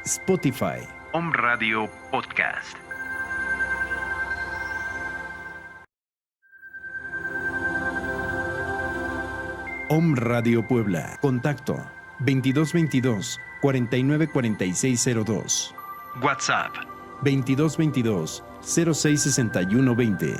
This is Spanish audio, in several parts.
Spotify. Om Radio Podcast. Om Radio Puebla. Contacto 2222 494602. WhatsApp 2222 066120.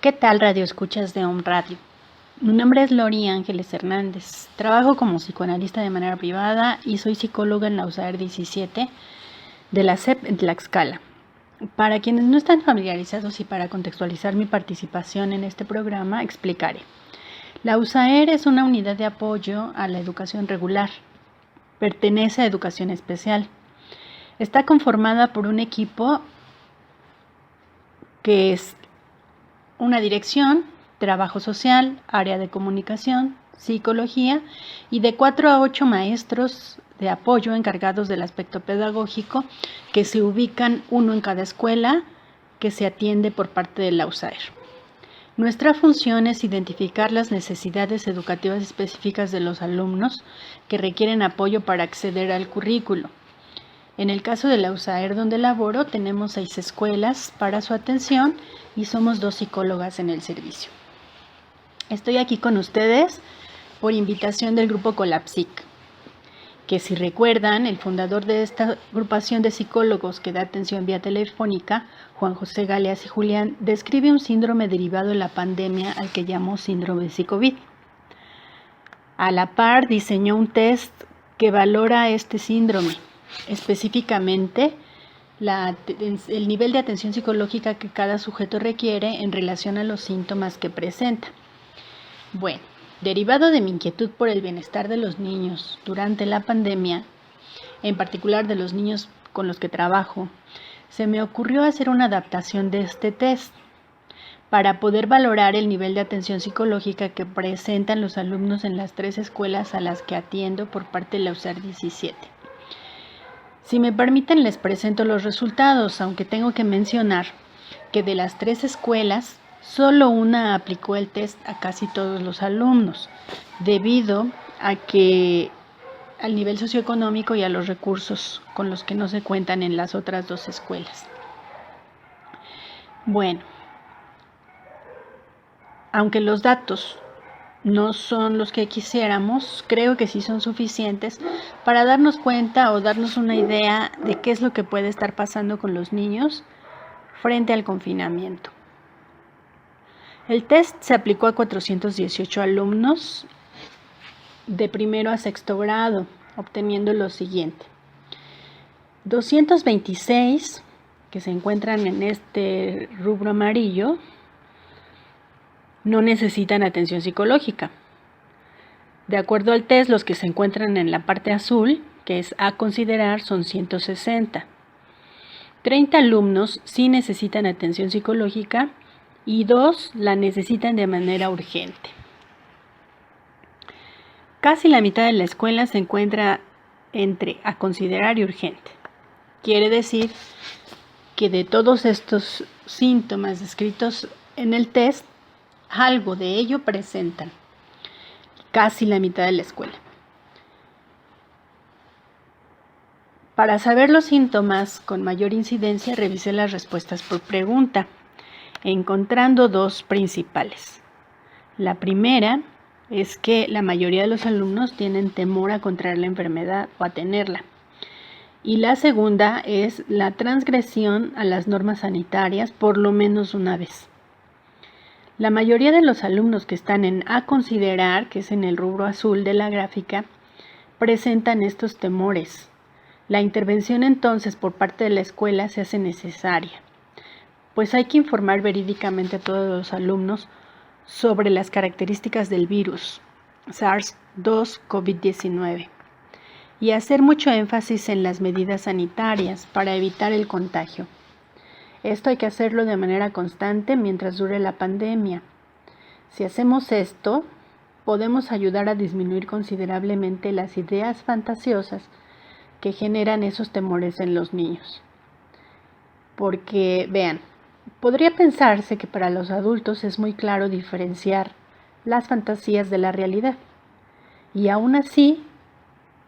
¿Qué tal, radio escuchas de Om Radio? Mi nombre es Lori Ángeles Hernández. Trabajo como psicoanalista de manera privada y soy psicóloga en la USAER 17 de la SEP en Tlaxcala. Para quienes no están familiarizados y para contextualizar mi participación en este programa, explicaré. La USAER es una unidad de apoyo a la educación regular. Pertenece a Educación Especial. Está conformada por un equipo que es una dirección, trabajo social, área de comunicación, psicología y de 4 a 8 maestros de apoyo encargados del aspecto pedagógico que se ubican uno en cada escuela que se atiende por parte de la USAER. Nuestra función es identificar las necesidades educativas específicas de los alumnos que requieren apoyo para acceder al currículo. En el caso de la USAER donde laboro, tenemos 6 escuelas para su atención y somos 2 psicólogas en el servicio. Estoy aquí con ustedes por invitación del grupo Colapsic, que si recuerdan, el fundador de esta agrupación de psicólogos que da atención vía telefónica, Juan José Galeas y Julián, describe un síndrome derivado de la pandemia al que llamó síndrome de Psicovid. A la par, diseñó un test que valora este síndrome. Específicamente, el nivel de atención psicológica que cada sujeto requiere en relación a los síntomas que presenta. Bueno, derivado de mi inquietud por el bienestar de los niños durante la pandemia, en particular de los niños con los que trabajo, se me ocurrió hacer una adaptación de este test para poder valorar el nivel de atención psicológica que presentan los alumnos en las 3 escuelas a las que atiendo por parte de la USAER 17. Si me permiten, les presento los resultados, aunque tengo que mencionar que de las 3 escuelas, solo una aplicó el test a casi todos los alumnos, debido a que al nivel socioeconómico y a los recursos con los que no se cuentan en las otras 2 escuelas. Bueno, aunque los datos no son los que quisiéramos, creo que sí son suficientes para darnos cuenta o darnos una idea de qué es lo que puede estar pasando con los niños frente al confinamiento. El test se aplicó a 418 alumnos de primero a sexto grado, obteniendo lo siguiente: 226 que se encuentran en este rubro amarillo no necesitan atención psicológica. De acuerdo al test, los que se encuentran en la parte azul, que es a considerar, son 160. 30 alumnos sí necesitan atención psicológica y 2 la necesitan de manera urgente. Casi la mitad de la escuela se encuentra entre a considerar y urgente. Quiere decir que de todos estos síntomas descritos en el test, algo de ello presentan casi la mitad de la escuela. Para saber los síntomas con mayor incidencia, revisé las respuestas por pregunta, encontrando 2 principales. La primera es que la mayoría de los alumnos tienen temor a contraer la enfermedad o a tenerla. Y la segunda es la transgresión a las normas sanitarias por lo menos una vez. La mayoría de los alumnos que están en a considerar, que es en el rubro azul de la gráfica, presentan estos temores. La intervención entonces por parte de la escuela se hace necesaria, pues hay que informar verídicamente a todos los alumnos sobre las características del virus SARS-2 COVID-19 y hacer mucho énfasis en las medidas sanitarias para evitar el contagio. Esto hay que hacerlo de manera constante mientras dure la pandemia. Si hacemos esto, podemos ayudar a disminuir considerablemente las ideas fantasiosas que generan esos temores en los niños. Porque, vean, podría pensarse que para los adultos es muy claro diferenciar las fantasías de la realidad. Y aún así,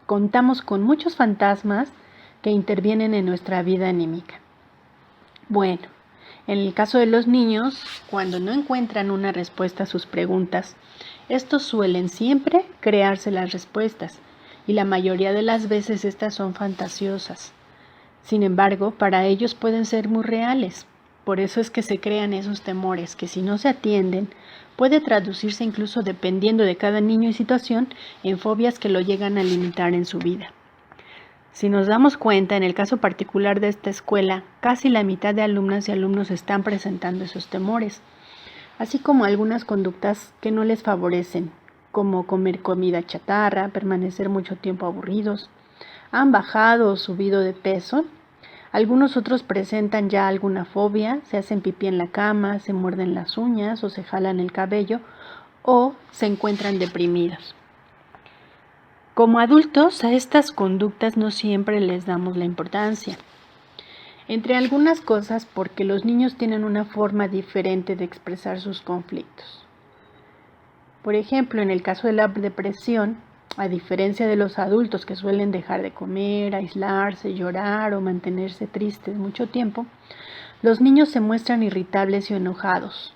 contamos con muchos fantasmas que intervienen en nuestra vida anímica. Bueno, en el caso de los niños, cuando no encuentran una respuesta a sus preguntas, estos suelen siempre crearse las respuestas, y la mayoría de las veces estas son fantasiosas. Sin embargo, para ellos pueden ser muy reales. Por eso es que se crean esos temores que, si no se atienden, puede traducirse incluso, dependiendo de cada niño y situación, en fobias que lo llegan a limitar en su vida. Si nos damos cuenta, en el caso particular de esta escuela, casi la mitad de alumnas y alumnos están presentando esos temores, así como algunas conductas que no les favorecen, como comer comida chatarra, permanecer mucho tiempo aburridos. Han bajado o subido de peso. Algunos otros presentan ya alguna fobia, se hacen pipí en la cama, se muerden las uñas o se jalan el cabello o se encuentran deprimidos. Como adultos, a estas conductas no siempre les damos la importancia. Entre algunas cosas porque los niños tienen una forma diferente de expresar sus conflictos. Por ejemplo, en el caso de la depresión, a diferencia de los adultos que suelen dejar de comer, aislarse, llorar o mantenerse tristes mucho tiempo, los niños se muestran irritables y enojados.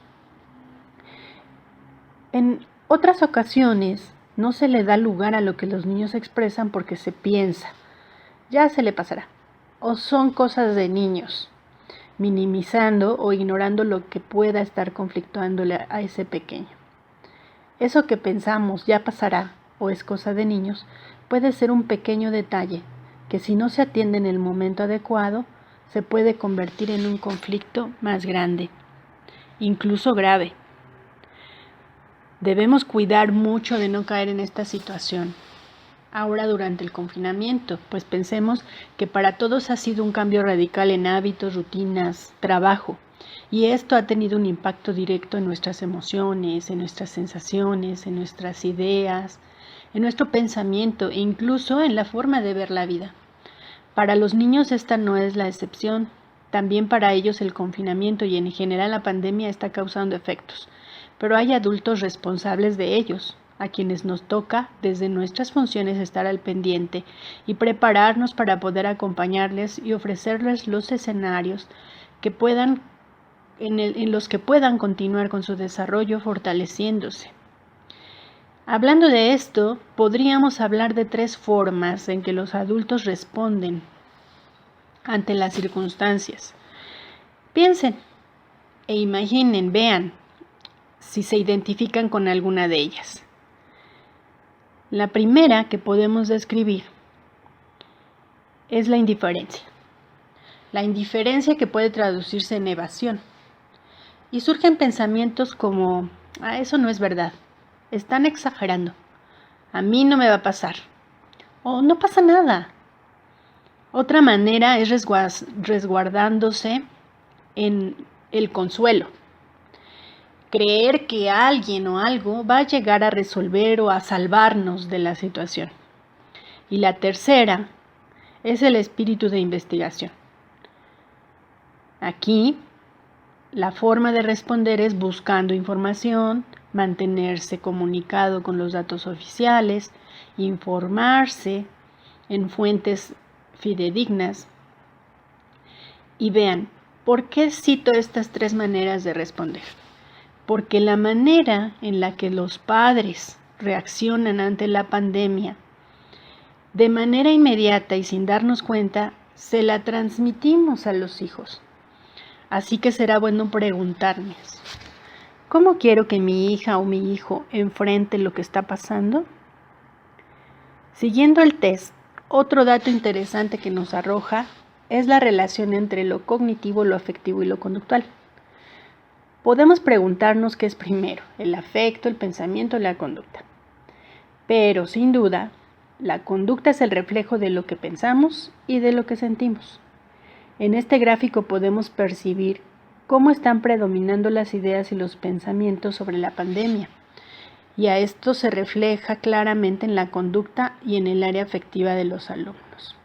En otras ocasiones no se le da lugar a lo que los niños expresan porque se piensa, ya se le pasará, o son cosas de niños, minimizando o ignorando lo que pueda estar conflictuándole a ese pequeño. Eso que pensamos ya pasará o es cosa de niños, puede ser un pequeño detalle que, si no se atiende en el momento adecuado, se puede convertir en un conflicto más grande, incluso grave. Debemos cuidar mucho de no caer en esta situación ahora durante el confinamiento, pues pensemos que para todos ha sido un cambio radical en hábitos, rutinas, trabajo, y esto ha tenido un impacto directo en nuestras emociones, en nuestras sensaciones, en nuestras ideas, en nuestro pensamiento e incluso en la forma de ver la vida. Para los niños esta no es la excepción. También para ellos el confinamiento y en general la pandemia está causando efectos. Pero hay adultos responsables de ellos, a quienes nos toca desde nuestras funciones estar al pendiente y prepararnos para poder acompañarles y ofrecerles los escenarios que en los que puedan continuar con su desarrollo fortaleciéndose. Hablando de esto, podríamos hablar de 3 formas en que los adultos responden ante las circunstancias. Piensen e imaginen, vean si se identifican con alguna de ellas. La primera que podemos describir es la indiferencia. La indiferencia que puede traducirse en evasión. Y surgen pensamientos como, eso no es verdad. Están exagerando. A mí no me va a pasar. O no pasa nada. Otra manera es resguardándose en el consuelo. Creer que alguien o algo va a llegar a resolver o a salvarnos de la situación. Y la tercera es el espíritu de investigación. Aquí, la forma de responder es buscando información, mantenerse comunicado con los datos oficiales, informarse en fuentes fidedignas. Y vean, ¿por qué cito estas 3 maneras de responder? Porque la manera en la que los padres reaccionan ante la pandemia, de manera inmediata y sin darnos cuenta, se la transmitimos a los hijos. Así que será bueno preguntarnos, ¿cómo quiero que mi hija o mi hijo enfrente lo que está pasando? Siguiendo el test, otro dato interesante que nos arroja es la relación entre lo cognitivo, lo afectivo y lo conductual. Podemos preguntarnos qué es primero, el afecto, el pensamiento o la conducta. Pero, sin duda, La conducta es el reflejo de lo que pensamos y de lo que sentimos. En este gráfico podemos percibir cómo están predominando las ideas y los pensamientos sobre la pandemia, y a esto se refleja claramente en la conducta y en el área afectiva de los alumnos.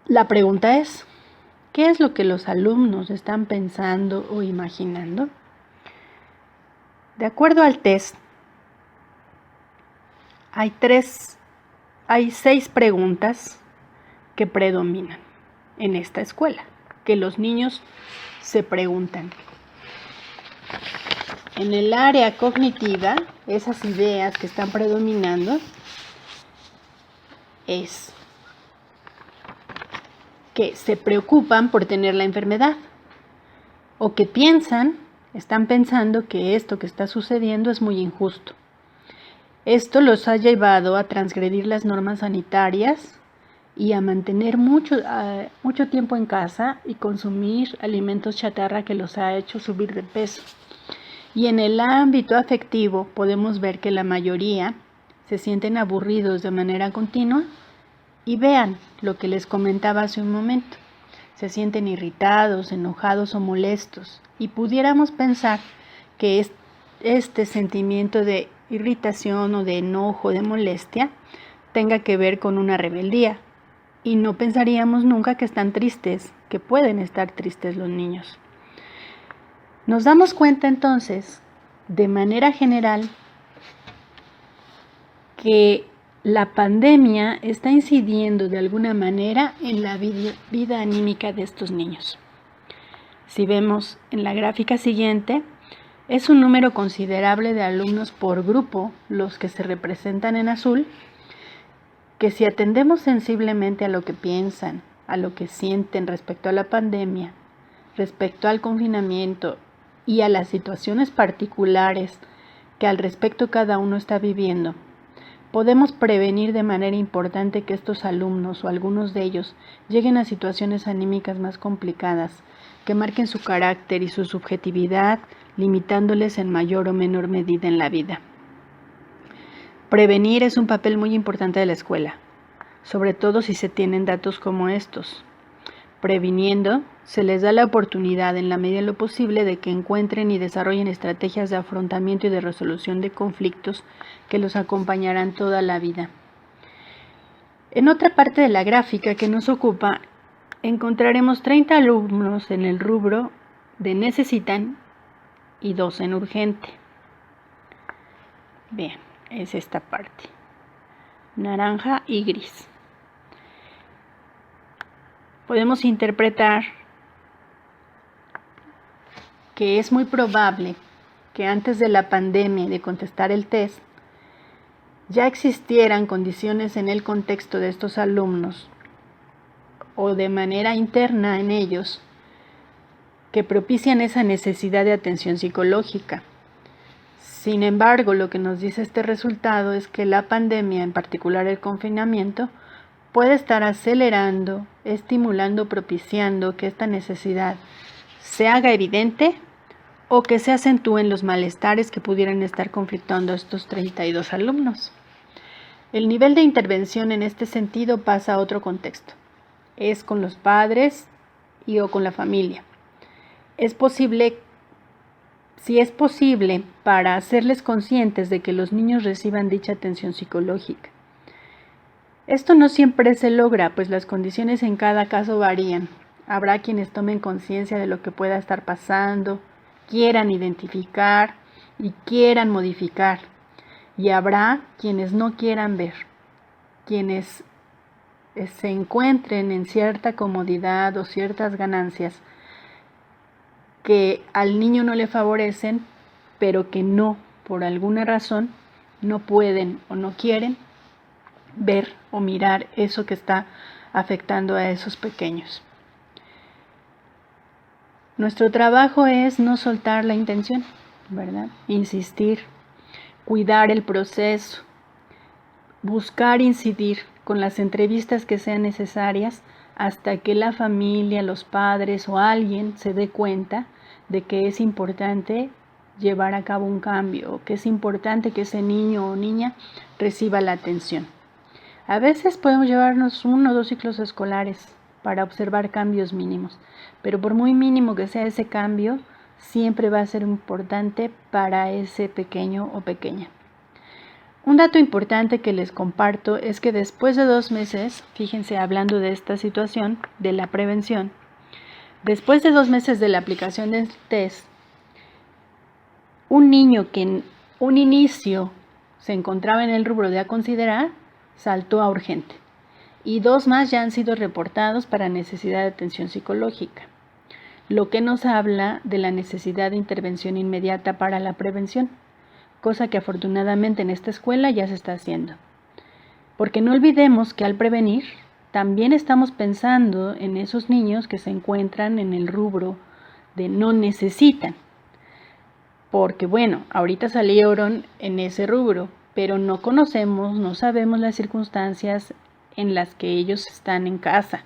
La pregunta es, ¿qué es lo que los alumnos están pensando o imaginando? De acuerdo al test, hay 6 preguntas que predominan en esta escuela, que los niños se preguntan. En el área cognitiva, esas ideas que están predominando es que se preocupan por tener la enfermedad o que están pensando que esto que está sucediendo es muy injusto. Esto los ha llevado a transgredir las normas sanitarias y a mantener mucho tiempo en casa y consumir alimentos chatarra que los ha hecho subir de peso. Y en el ámbito afectivo podemos ver que la mayoría se sienten aburridos de manera continua y vean lo que les comentaba hace un momento. Se sienten irritados, enojados o molestos y pudiéramos pensar que este sentimiento de irritación o de enojo, de molestia, tenga que ver con una rebeldía. Y no pensaríamos nunca que están tristes, que pueden estar tristes los niños. Nos damos cuenta entonces, de manera general, que la pandemia está incidiendo de alguna manera en la vida anímica de estos niños. Si vemos en la gráfica siguiente, es un número considerable de alumnos por grupo, los que se representan en azul, que si atendemos sensiblemente a lo que piensan, a lo que sienten respecto a la pandemia, respecto al confinamiento y a las situaciones particulares que al respecto cada uno está viviendo, podemos prevenir de manera importante que estos alumnos o algunos de ellos lleguen a situaciones anímicas más complicadas, que marquen su carácter y su subjetividad, limitándoles en mayor o menor medida en la vida. Prevenir es un papel muy importante de la escuela, sobre todo si se tienen datos como estos. Previniendo, se les da la oportunidad en la medida de lo posible de que encuentren y desarrollen estrategias de afrontamiento y de resolución de conflictos que los acompañarán toda la vida. En otra parte de la gráfica que nos ocupa, encontraremos 30 alumnos en el rubro de necesitan y 2 en urgente. Bien, es esta parte, naranja y gris. Podemos interpretar que es muy probable que antes de la pandemia y de contestar el test, ya existieran condiciones en el contexto de estos alumnos o de manera interna en ellos que propician esa necesidad de atención psicológica. Sin embargo, lo que nos dice este resultado es que la pandemia, en particular el confinamiento, puede estar acelerando, estimulando, propiciando que esta necesidad se haga evidente o que se acentúen los malestares que pudieran estar conflictando a estos 32 alumnos. El nivel de intervención en este sentido pasa a otro contexto. Es con los padres o con la familia. Si es posible, para hacerles conscientes de que los niños reciban dicha atención psicológica. Esto no siempre se logra, pues las condiciones en cada caso varían. Habrá quienes tomen conciencia de lo que pueda estar pasando, quieran identificar y quieran modificar. Y habrá quienes no quieran ver, quienes se encuentren en cierta comodidad o ciertas ganancias que al niño no le favorecen, pero que no, por alguna razón, no pueden o no quieren ver o mirar eso que está afectando a esos pequeños. Nuestro trabajo es no soltar la intención, ¿verdad? Insistir, cuidar el proceso, buscar incidir con las entrevistas que sean necesarias hasta que la familia, los padres o alguien se dé cuenta de que es importante llevar a cabo un cambio, que es importante que ese niño o niña reciba la atención. A veces podemos llevarnos 1 o 2 ciclos escolares para observar cambios mínimos, pero por muy mínimo que sea ese cambio, siempre va a ser importante para ese pequeño o pequeña. Un dato importante que les comparto es que después de 2 meses, fíjense hablando de esta situación, de la prevención, después de 2 meses de la aplicación del test, un niño que en un inicio se encontraba en el rubro de a considerar, saltó a urgente. Y 2 más ya han sido reportados para necesidad de atención psicológica, lo que nos habla de la necesidad de intervención inmediata para la prevención, cosa que afortunadamente en esta escuela ya se está haciendo. Porque no olvidemos que al prevenir, también estamos pensando en esos niños que se encuentran en el rubro de no necesitan. Porque bueno, ahorita salieron en ese rubro, pero no conocemos, no sabemos las circunstancias en las que ellos están en casa.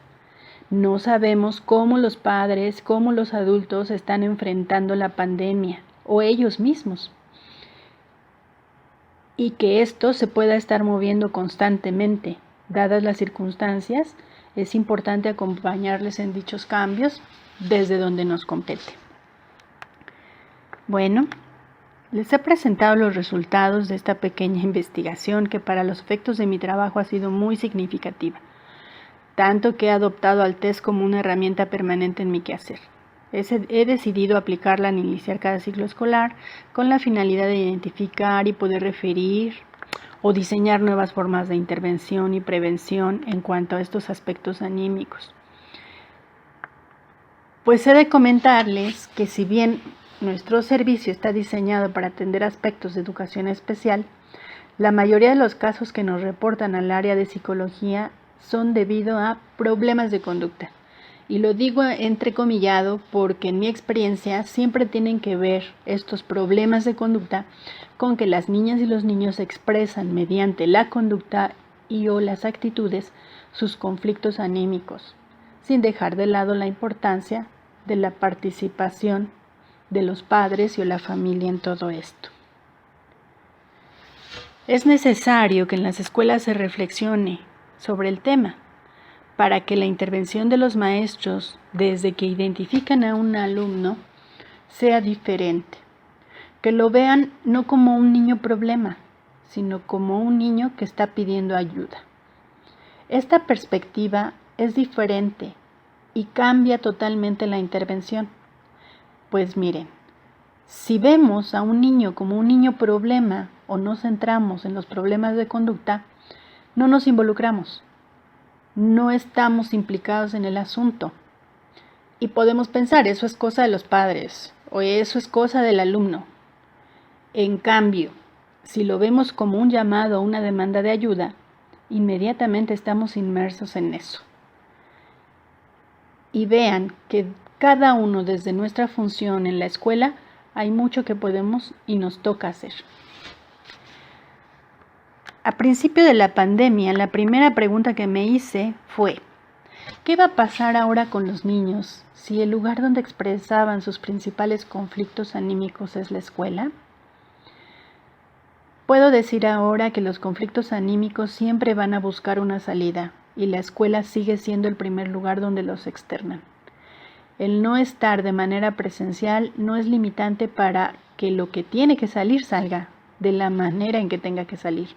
No sabemos cómo los padres, cómo los adultos están enfrentando la pandemia o ellos mismos. Y que esto se pueda estar moviendo constantemente. Dadas las circunstancias, es importante acompañarles en dichos cambios desde donde nos compete. Bueno, les he presentado los resultados de esta pequeña investigación que para los efectos de mi trabajo ha sido muy significativa, tanto que he adoptado al test como una herramienta permanente en mi quehacer. He decidido aplicarla al iniciar cada ciclo escolar con la finalidad de identificar y poder referir o diseñar nuevas formas de intervención y prevención en cuanto a estos aspectos anímicos. Pues he de comentarles que si bien nuestro servicio está diseñado para atender aspectos de educación especial, la mayoría de los casos que nos reportan al área de psicología son debido a problemas de conducta. Y lo digo entrecomillado porque en mi experiencia siempre tienen que ver estos problemas de conducta con que las niñas y los niños expresan mediante la conducta y o las actitudes sus conflictos anímicos, sin dejar de lado la importancia de la participación de los padres y o la familia en todo esto. Es necesario que en las escuelas se reflexione sobre el tema para que la intervención de los maestros desde que identifican a un alumno sea diferente, que lo vean no como un niño problema, sino como un niño que está pidiendo ayuda. Esta perspectiva es diferente y cambia totalmente la intervención. Pues miren, si vemos a un niño como un niño problema o nos centramos en los problemas de conducta, no nos involucramos, no estamos implicados en el asunto. Y podemos pensar, eso es cosa de los padres o eso es cosa del alumno. En cambio, si lo vemos como un llamado o una demanda de ayuda, inmediatamente estamos inmersos en eso. Y vean que cada uno desde nuestra función en la escuela hay mucho que podemos y nos toca hacer. A principio de la pandemia, la primera pregunta que me hice fue, ¿qué va a pasar ahora con los niños si el lugar donde expresaban sus principales conflictos anímicos es la escuela? Puedo decir ahora que los conflictos anímicos siempre van a buscar una salida y la escuela sigue siendo el primer lugar donde los externan. El no estar de manera presencial no es limitante para que lo que tiene que salir salga de la manera en que tenga que salir.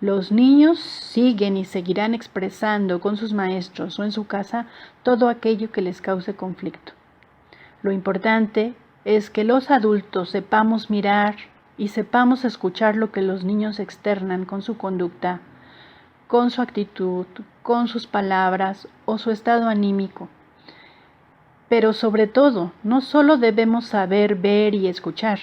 Los niños siguen y seguirán expresando con sus maestros o en su casa todo aquello que les cause conflicto. Lo importante es que los adultos sepamos mirar y sepamos escuchar lo que los niños externan con su conducta, con su actitud, con sus palabras o su estado anímico. Pero sobre todo, no solo debemos saber ver y escuchar,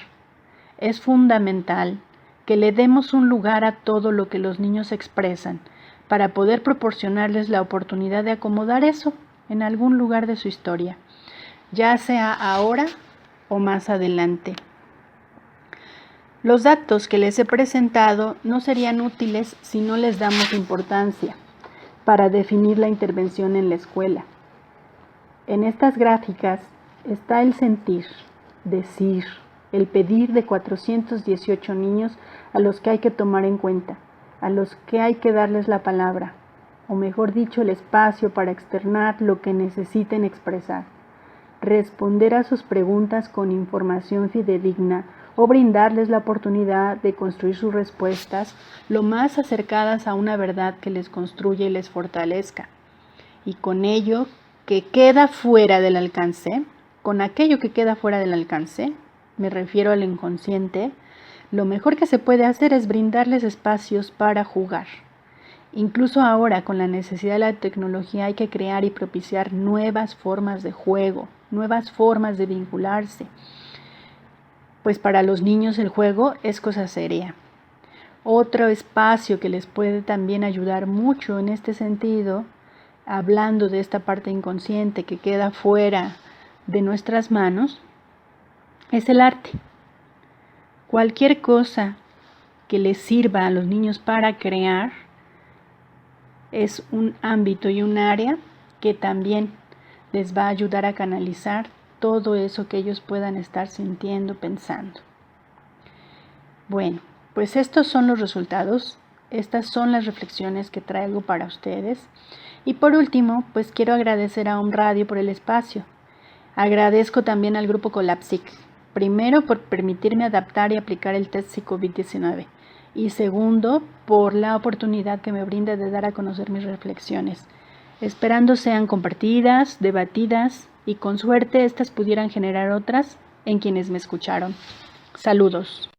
es fundamental que le demos un lugar a todo lo que los niños expresan para poder proporcionarles la oportunidad de acomodar eso en algún lugar de su historia, ya sea ahora o más adelante. Los datos que les he presentado no serían útiles si no les damos importancia para definir la intervención en la escuela. En estas gráficas está el sentir, decir, el pedir de 418 niños a los que hay que tomar en cuenta, a los que hay que darles la palabra, o mejor dicho, el espacio para externar lo que necesiten expresar, responder a sus preguntas con información fidedigna o brindarles la oportunidad de construir sus respuestas lo más acercadas a una verdad que les construya y les fortalezca. Y con ello que queda fuera del alcance, con aquello que queda fuera del alcance, me refiero al inconsciente, lo mejor que se puede hacer es brindarles espacios para jugar. Incluso ahora, con la necesidad de la tecnología, hay que crear y propiciar nuevas formas de juego, nuevas formas de vincularse. Pues para los niños el juego es cosa seria. Otro espacio que les puede también ayudar mucho en este sentido, hablando de esta parte inconsciente que queda fuera de nuestras manos, es el arte. Cualquier cosa que les sirva a los niños para crear es un ámbito y un área que también les va a ayudar a canalizar todo eso que ellos puedan estar sintiendo, pensando. Bueno, pues estos son los resultados, estas son las reflexiones que traigo para ustedes. Y por último, pues quiero agradecer a Om Radio por el espacio. Agradezco también al grupo Colapsic, primero por permitirme adaptar y aplicar el test COVID-19 y segundo por la oportunidad que me brinda de dar a conocer mis reflexiones, esperando sean compartidas, debatidas y con suerte estas pudieran generar otras en quienes me escucharon. Saludos.